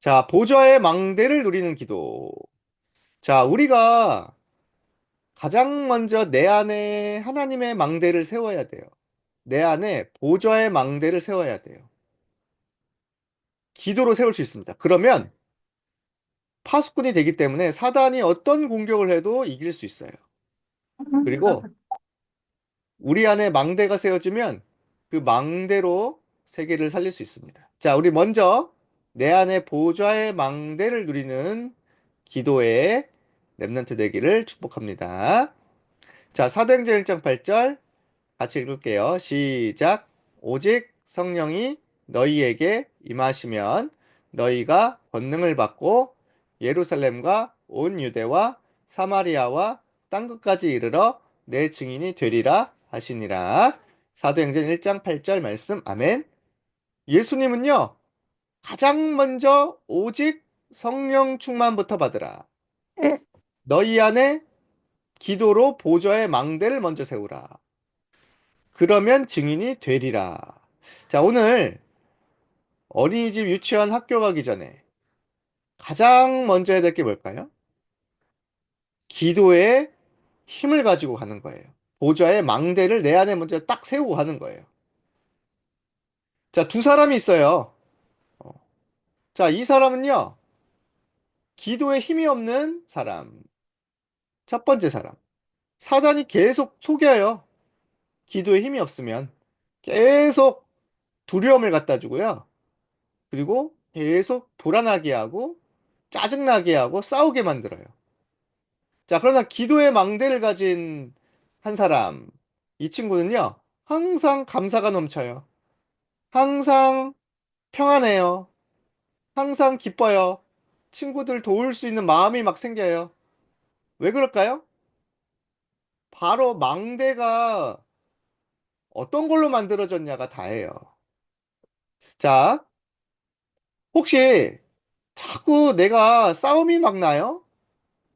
자, 보좌의 망대를 누리는 기도. 자, 우리가 가장 먼저 내 안에 하나님의 망대를 세워야 돼요. 내 안에 보좌의 망대를 세워야 돼요. 기도로 세울 수 있습니다. 그러면 파수꾼이 되기 때문에 사단이 어떤 공격을 해도 이길 수 있어요. 그리고 우리 안에 망대가 세워지면 그 망대로 세계를 살릴 수 있습니다. 자, 우리 먼저 내 안에 보좌의 망대를 누리는 기도의 렘넌트 되기를 축복합니다. 자, 사도행전 1장 8절 같이 읽을게요. 시작. 오직 성령이 너희에게 임하시면 너희가 권능을 받고 예루살렘과 온 유대와 사마리아와 땅끝까지 이르러 내 증인이 되리라 하시니라. 사도행전 1장 8절 말씀. 아멘. 예수님은요, 가장 먼저 오직 성령 충만부터 받으라. 너희 안에 기도로 보좌의 망대를 먼저 세우라. 그러면 증인이 되리라. 자, 오늘 어린이집, 유치원, 학교 가기 전에 가장 먼저 해야 될 게 뭘까요? 기도에 힘을 가지고 가는 거예요. 보좌의 망대를 내 안에 먼저 딱 세우고 가는 거예요. 자, 두 사람이 있어요. 어. 자, 이 사람은요, 기도에 힘이 없는 사람. 첫 번째 사람. 사단이 계속 속여요. 기도에 힘이 없으면. 계속 두려움을 갖다 주고요. 그리고 계속 불안하게 하고 짜증나게 하고 싸우게 만들어요. 자, 그러나 기도의 망대를 가진 한 사람, 이 친구는요, 항상 감사가 넘쳐요. 항상 평안해요. 항상 기뻐요. 친구들 도울 수 있는 마음이 막 생겨요. 왜 그럴까요? 바로 망대가 어떤 걸로 만들어졌냐가 다예요. 자, 혹시 자꾸 내가 싸움이 막 나요?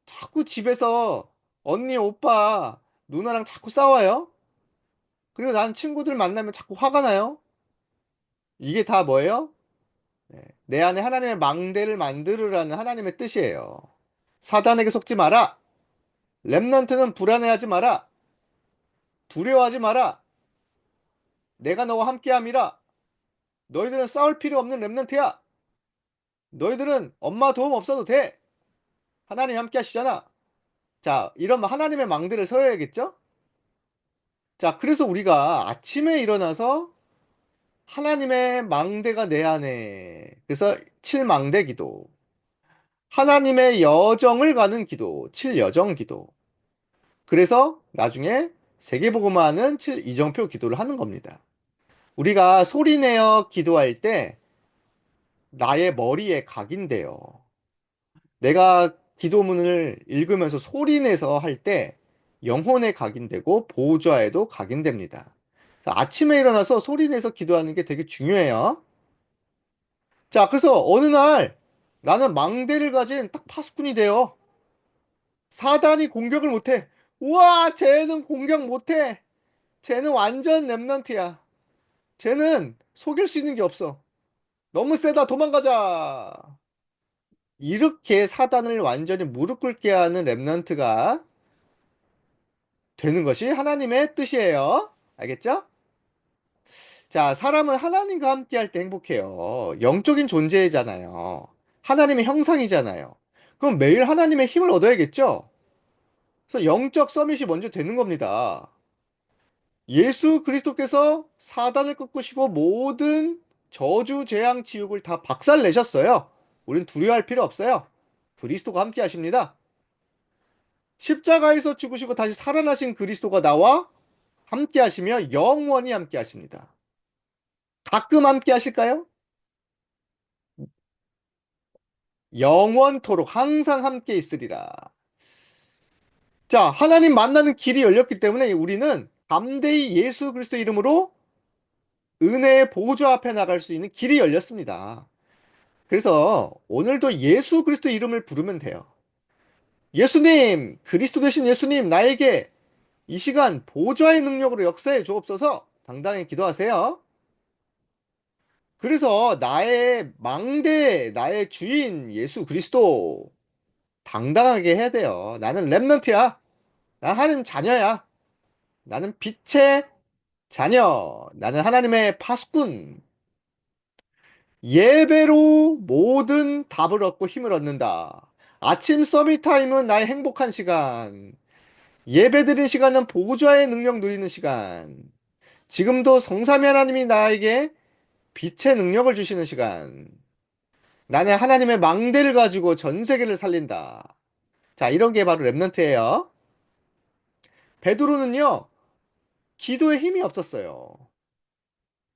자꾸 집에서 언니, 오빠, 누나랑 자꾸 싸워요? 그리고 난 친구들 만나면 자꾸 화가 나요? 이게 다 뭐예요? 네, 내 안에 하나님의 망대를 만들으라는 하나님의 뜻이에요. 사단에게 속지 마라. 렘넌트는 불안해하지 마라. 두려워하지 마라. 내가 너와 함께함이라. 너희들은 싸울 필요 없는 렘넌트야. 너희들은 엄마 도움 없어도 돼. 하나님 함께 하시잖아. 자, 이런 하나님의 망대를 서야겠죠? 자, 그래서 우리가 아침에 일어나서 하나님의 망대가 내 안에. 그래서 칠망대 기도. 하나님의 여정을 가는 기도. 칠여정 기도. 그래서 나중에 세계복음화하는 칠이정표 기도를 하는 겁니다. 우리가 소리내어 기도할 때 나의 머리에 각인돼요. 내가 기도문을 읽으면서 소리내서 할 때 영혼에 각인되고 보좌에도 각인됩니다. 아침에 일어나서 소리내서 기도하는 게 되게 중요해요. 자, 그래서 어느 날 나는 망대를 가진 딱 파수꾼이 돼요. 사단이 공격을 못해. 우와, 쟤는 공격 못해. 쟤는 완전 랩런트야. 쟤는 속일 수 있는 게 없어. 너무 세다. 도망가자. 이렇게 사단을 완전히 무릎 꿇게 하는 랩런트가 되는 것이 하나님의 뜻이에요. 알겠죠? 자, 사람은 하나님과 함께 할 때 행복해요. 영적인 존재잖아요. 하나님의 형상이잖아요. 그럼 매일 하나님의 힘을 얻어야겠죠? 그래서 영적 서밋이 먼저 되는 겁니다. 예수 그리스도께서 사단을 꺾으시고 모든 저주, 재앙, 지옥을 다 박살내셨어요. 우린 두려워할 필요 없어요. 그리스도가 함께 하십니다. 십자가에서 죽으시고 다시 살아나신 그리스도가 나와 함께 하시며 영원히 함께 하십니다. 가끔 함께 하실까요? 영원토록 항상 함께 있으리라. 자, 하나님 만나는 길이 열렸기 때문에 우리는 담대히 예수 그리스도 이름으로 은혜의 보좌 앞에 나갈 수 있는 길이 열렸습니다. 그래서 오늘도 예수 그리스도 이름을 부르면 돼요. 예수님, 그리스도 되신 예수님, 나에게 이 시간 보좌의 능력으로 역사해 주옵소서 당당히 기도하세요. 그래서 나의 망대, 나의 주인 예수 그리스도 당당하게 해야 돼요. 나는 렘넌트야. 난 하나님 자녀야. 나는 빛의 자녀. 나는 하나님의 파수꾼. 예배로 모든 답을 얻고 힘을 얻는다. 아침 서밋 타임은 나의 행복한 시간. 예배드린 시간은 보좌의 능력 누리는 시간. 지금도 성삼위 하나님이 나에게 빛의 능력을 주시는 시간. 나는 하나님의 망대를 가지고 전 세계를 살린다. 자, 이런 게 바로 랩런트예요. 베드로는요, 기도에 힘이 없었어요.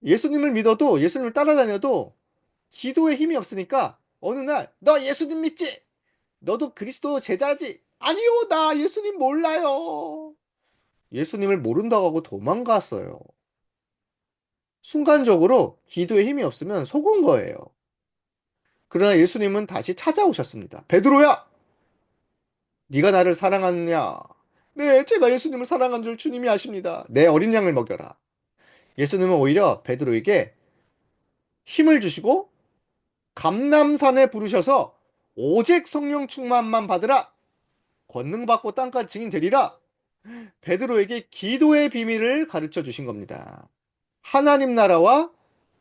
예수님을 믿어도, 예수님을 따라다녀도 기도에 힘이 없으니까 어느 날, 너 예수님 믿지? 너도 그리스도 제자지? 아니요, 나 예수님 몰라요. 예수님을 모른다고 하고 도망갔어요. 순간적으로 기도에 힘이 없으면 속은 거예요. 그러나 예수님은 다시 찾아오셨습니다. 베드로야, 네가 나를 사랑하느냐? 네, 제가 예수님을 사랑한 줄 주님이 아십니다. 내 어린 양을 먹여라. 예수님은 오히려 베드로에게 힘을 주시고 감람산에 부르셔서 오직 성령 충만만 받으라. 권능 받고 땅까지 증인 되리라. 베드로에게 기도의 비밀을 가르쳐 주신 겁니다. 하나님 나라와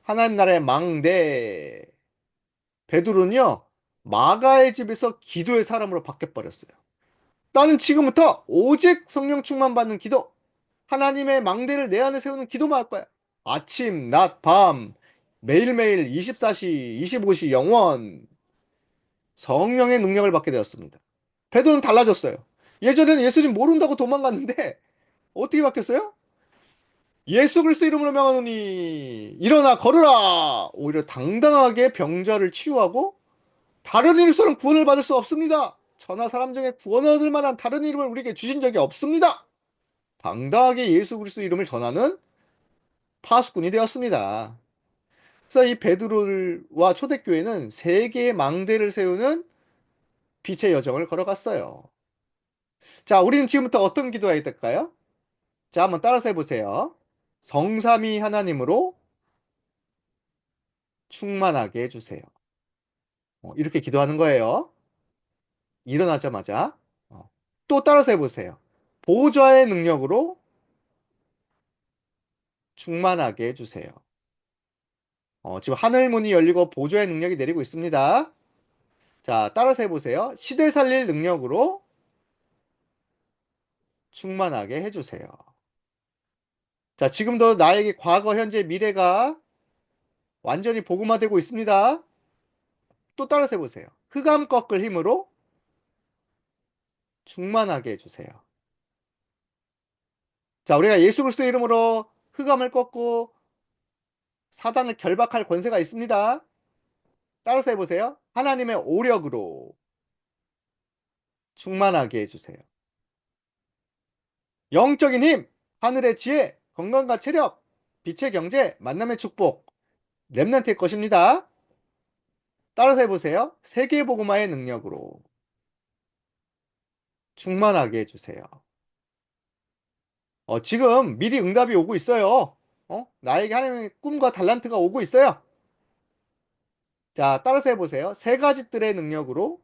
하나님 나라의 망대. 베드로는요, 마가의 집에서 기도의 사람으로 바뀌어 버렸어요. 나는 지금부터 오직 성령 충만 받는 기도, 하나님의 망대를 내 안에 세우는 기도만 할 거야. 아침, 낮, 밤, 매일매일 24시, 25시 영원 성령의 능력을 받게 되었습니다. 베드로는 달라졌어요. 예전에는 예수님 모른다고 도망갔는데 어떻게 바뀌었어요? 예수 그리스도 이름으로 명하노니 일어나 걸으라. 오히려 당당하게 병자를 치유하고 다른 이름으로는 구원을 받을 수 없습니다. 천하 사람 중에 구원을 얻을 만한 다른 이름을 우리에게 주신 적이 없습니다. 당당하게 예수 그리스도 이름을 전하는 파수꾼이 되었습니다. 그래서 이 베드로와 초대교회는 세계의 망대를 세우는 빛의 여정을 걸어갔어요. 자, 우리는 지금부터 어떤 기도해야 될까요? 자, 한번 따라서 해보세요. 성삼위 하나님으로 충만하게 해주세요. 이렇게 기도하는 거예요. 일어나자마자. 또 따라서 해보세요. 보좌의 능력으로 충만하게 해주세요. 지금 하늘 문이 열리고 보좌의 능력이 내리고 있습니다. 자, 따라서 해보세요. 시대 살릴 능력으로 충만하게 해주세요. 자, 지금도 나에게 과거, 현재, 미래가 완전히 복음화되고 있습니다. 또 따라서 해보세요. 흑암 꺾을 힘으로 충만하게 해주세요. 자, 우리가 예수 그리스도 이름으로 흑암을 꺾고 사단을 결박할 권세가 있습니다. 따라서 해보세요. 하나님의 오력으로 충만하게 해주세요. 영적인 힘, 하늘의 지혜, 건강과 체력, 빛의 경제, 만남의 축복, 렘넌트의 것입니다. 따라서 해보세요. 세계복음화의 능력으로 충만하게 해주세요. 지금 미리 응답이 오고 있어요. 나에게 하나님의 꿈과 달란트가 오고 있어요. 자, 따라서 해보세요. 세 가지 뜰의 능력으로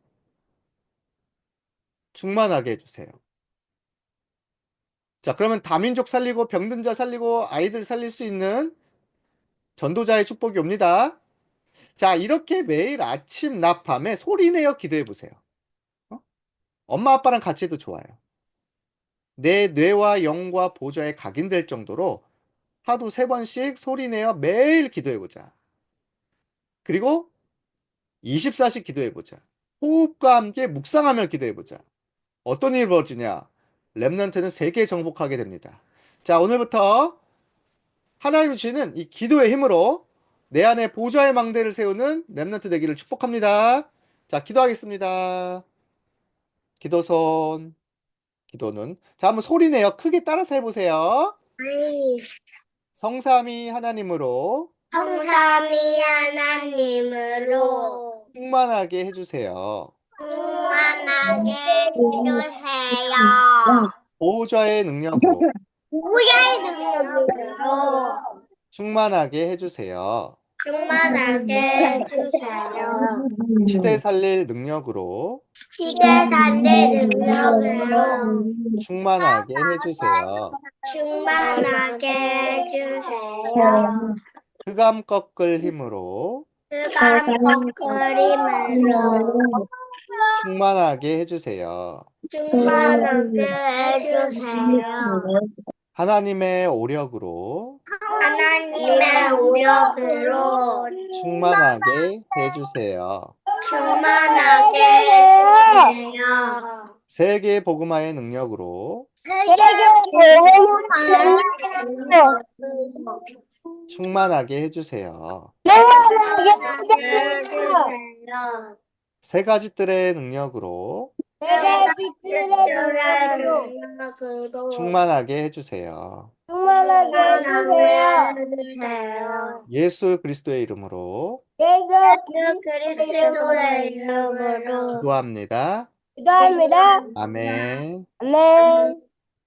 충만하게 해주세요. 자, 그러면 다민족 살리고 병든 자 살리고 아이들 살릴 수 있는 전도자의 축복이 옵니다. 자, 이렇게 매일 아침, 낮, 밤에 소리내어 기도해 보세요. 어? 엄마, 아빠랑 같이 해도 좋아요. 내 뇌와 영과 보좌에 각인될 정도로 하루 3번씩 소리내어 매일 기도해 보자. 그리고 24시 기도해 보자. 호흡과 함께 묵상하며 기도해 보자. 어떤 일이 벌어지냐? 렘넌트는 세계 정복하게 됩니다. 자, 오늘부터 하나님이 주시는 이 기도의 힘으로 내 안에 보좌의 망대를 세우는 렘넌트 되기를 축복합니다. 자, 기도하겠습니다. 기도손, 기도는. 자, 한번 소리 내어 크게 따라서 해보세요. 아니, 성삼위 하나님으로 성삼위 하나님으로 충만하게 해주세요. 충만하게 해주세요. 보좌의 능력으로 우야의 능력으로 충만하게 해주세요. 충만하게 해주세요. 시대 살릴 능력으로 시대 살릴 능력으로 충만하게 해주세요. 충만하게 해주세요. 흑암 꺾을 힘으로 흑암 그림으로 충만하게 해주세요. 충만하게 해주세요. 하나님의 오력으로 하나님의 오력으로 충만하게 해주세요. 충만하게 해주세요. 세계 복음화의 능력으로 충만하게 해주세요. 해주세요. 세 가지 뜰의 능력으로 능력으로 충만하게 해주세요. 충만하게 해주세요. 예수 그리스도의 이름으로 예수 그리스도의 이름으로 기도합니다. 기도합니다. 아멘. 아멘.